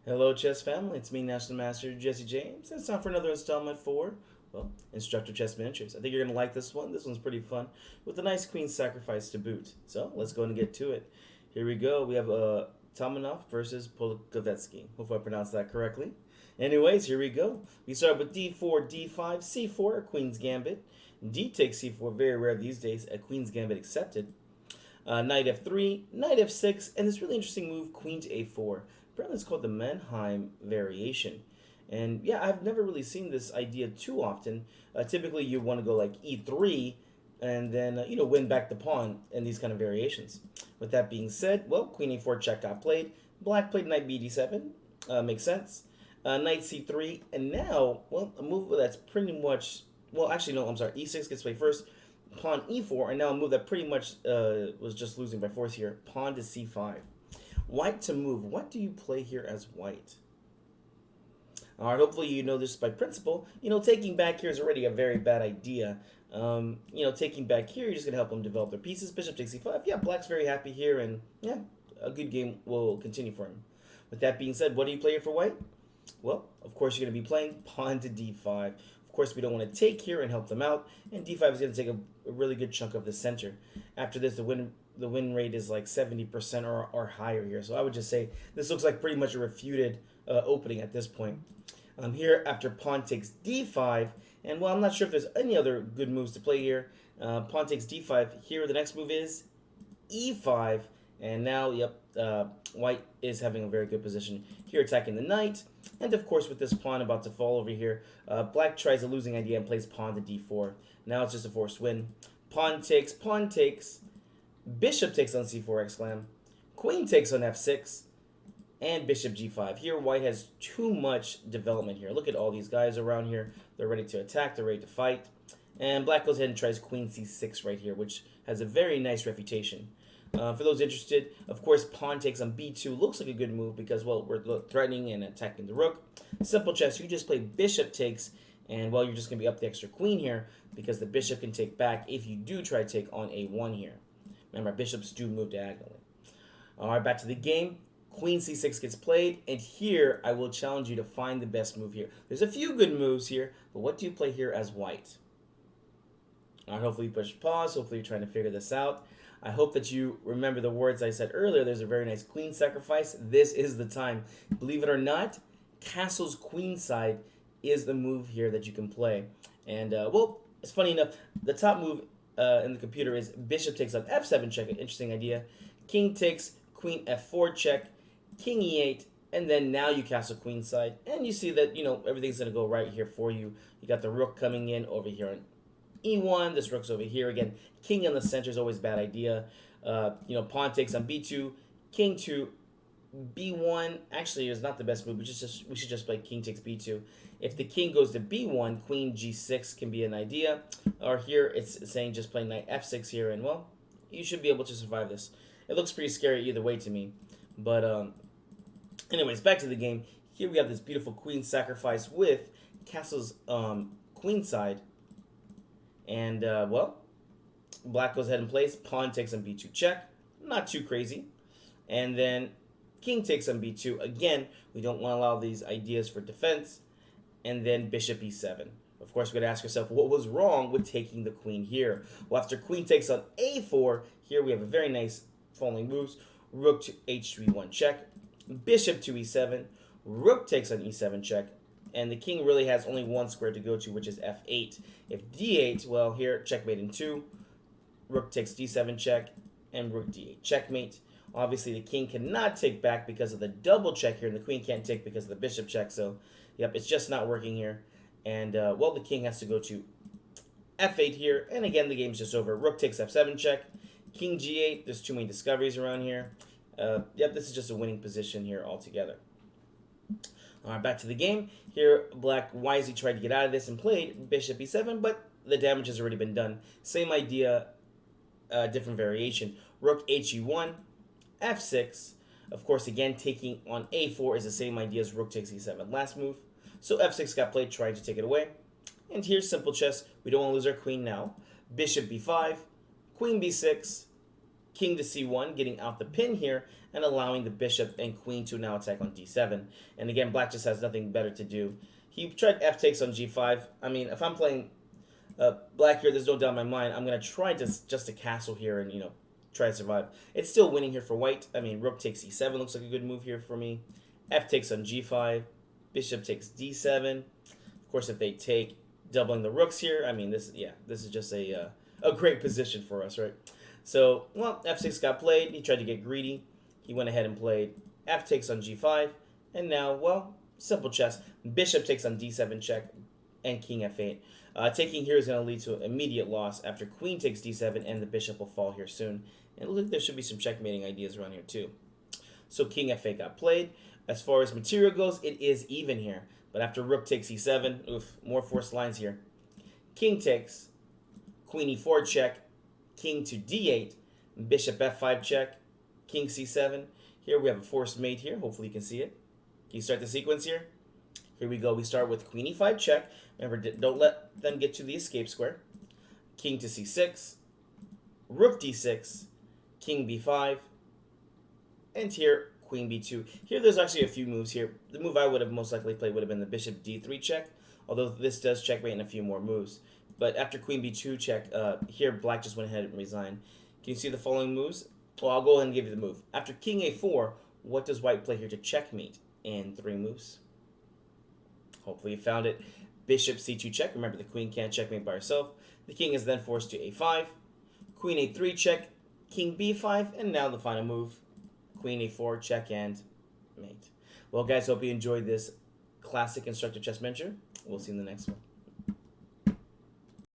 Hello, chess family. It's me, National Master Jesse James. It's time for another installment for, Instructor Chess Miniatures. I think you're going to like this one. This one's pretty fun with a nice queen sacrifice to boot. So let's go and get to it. Here we go. We have Tomanov versus Polokovetsky. Hopefully I pronounced that correctly. Anyways, here we go. We start with d4, d5, c4, a queen's gambit. D takes c4, very rare these days, a queen's gambit accepted. Knight f3, knight f6, and this really interesting move, queen to a4. Apparently it's called the Mannheim variation. And yeah, I've never really seen this idea too often. Typically you want to go like e3 and then, win back the pawn in these kind of variations. With that being said, well, queen a4 check got played. Black played knight bd7. Makes sense. Knight c3, and now, well, a move that's pretty much, well, actually, no, I'm sorry, e6 gets played first, pawn e4, and now a move that pretty much was just losing by force here, pawn to c5. White to move. What do you play here as white? All right, hopefully you know this by principle. Taking back here is already a very bad idea. Taking back here, you're just going to help them develop their pieces. Bishop takes c5. Yeah, black's very happy here, and yeah, a good game will continue for him. With that being said, what do you play here for white? Well, of course, you're going to be playing pawn to d5. Of course, we don't want to take here and help them out, and d5 is going to take a really good chunk of the center. After this, the win rate is like 70% or higher here. So I would just say this looks like pretty much a refuted opening at this point. Here, after pawn takes d5, and well, I'm not sure if there's any other good moves to play here. Pawn takes d5. Here, the next move is e5, and now, yep, white is having a very good position here, attacking the knight. And of course, with this pawn about to fall over here, black tries a losing idea and plays pawn to d4. Now it's just a forced win. Pawn takes, bishop takes on c4, exclam. Queen takes on f6, and bishop g5. Here, white has too much development here. Look at all these guys around here. They're ready to attack, they're ready to fight. And black goes ahead and tries queen c6 right here, which has a very nice refutation. For those interested, of course, pawn takes on b2 looks like a good move because, well, we're threatening and attacking the rook. Simple chess, you just play bishop takes, and, well, you're just going to be up the extra queen here because the bishop can take back if you do try to take on a1 here. Remember, bishops do move diagonally. All right, back to the game. Queen c6 gets played, and here I will challenge you to find the best move here. There's a few good moves here, but what do you play here as white? All right, hopefully you push pause. Hopefully you're trying to figure this out. I hope that you remember the words I said earlier. There's a very nice queen sacrifice. This is the time. Believe it or not, castle's queenside is the move here that you can play. And, well, it's funny enough, the top move in the computer is bishop takes on f7 check, an interesting idea. King takes, queen f4 check, king e8, and then now you castle queenside. And you see that, everything's going to go right here for you. You got the rook coming in over here on e1, this rook's over here. Again, king in the center is always a bad idea. Pawn takes on b2, king to b1. Actually, is not the best move. We should just play king takes b2. If the king goes to b1, queen g6 can be an idea. Or here, it's saying just play knight f6 here, and, well, you should be able to survive this. It looks pretty scary either way to me. But, anyways, back to the game. Here we have this beautiful queen sacrifice with castle's queenside. And, well, black goes ahead and plays. Pawn takes on b2 check. Not too crazy. And then king takes on b2. Again, we don't want to allow these ideas for defense. And then bishop e7. Of course, we're going to ask ourselves, what was wrong with taking the queen here? Well, after queen takes on a4, here we have a very nice following moves. Rook to h3-1 check. Bishop to e7. Rook takes on e7 check. And the king really has only one square to go to, which is f8. If d8, well, here, checkmate in 2. Rook takes d7 check, and rook d8 checkmate. Obviously, the king cannot take back because of the double check here, and the queen can't take because of the bishop check. So, yep, it's just not working here. And, well, the king has to go to f8 here. And, again, the game's just over. Rook takes f7 check. King g8. There's too many discoveries around here. Yep, this is just a winning position here altogether. All right, back to the game. Here, black wisely tried to get out of this and played bishop e7, but the damage has already been done. Same idea, different variation. Rook he1, f6. Of course, again, taking on a4 is the same idea as rook takes e7. Last move. So f6 got played, trying to take it away. And here's simple chess. We don't want to lose our queen now. Bishop b5, queen b6, King to c1, getting out the pin here and allowing the bishop and queen to now attack on d7. And again, black just has nothing better to do. He tried f takes on g5. I mean, if I'm playing black here, there's no doubt in my mind, I'm going to try just to castle here and, try to survive. It's still winning here for white. I mean, rook takes e7 looks like a good move here for me. F takes on g5. Bishop takes d7. Of course, if they take, doubling the rooks here, I mean, this is just a great position for us, right? So, well, f6 got played. He tried to get greedy. He went ahead and played f takes on g5. And now, well, simple chess. Bishop takes on d7 check and king f8. Taking here is going to lead to an immediate loss after queen takes d7, and the bishop will fall here soon. And look, there should be some checkmating ideas around here too. So king f8 got played. As far as material goes, it is even here. But after rook takes e7, oof, more forced lines here. King takes, queen e4 check, king to d8, bishop f5 check, king c7. Here we have a forced mate here. Hopefully you can see it. Can you start the sequence here? Here we go. We start with queen e5 check. Remember, don't let them get to the escape square. King to c6, rook d6, king b5, and here queen b2. Here there's actually a few moves here. The move I would have most likely played would have been the bishop d3 check, although this does checkmate in a few more moves. But after queen b2 check, here black just went ahead and resigned. Can you see the following moves? Well, I'll go ahead and give you the move. After king a4, what does white play here to checkmate in 3 moves? Hopefully you found it. Bishop c2 check. Remember, the queen can't checkmate by herself. The king is then forced to a5. Queen a3 check. King b5. And now the final move. Queen a4 check and mate. Well, guys, hope you enjoyed this classic Instructor Chess Venture. We'll see you in the next one.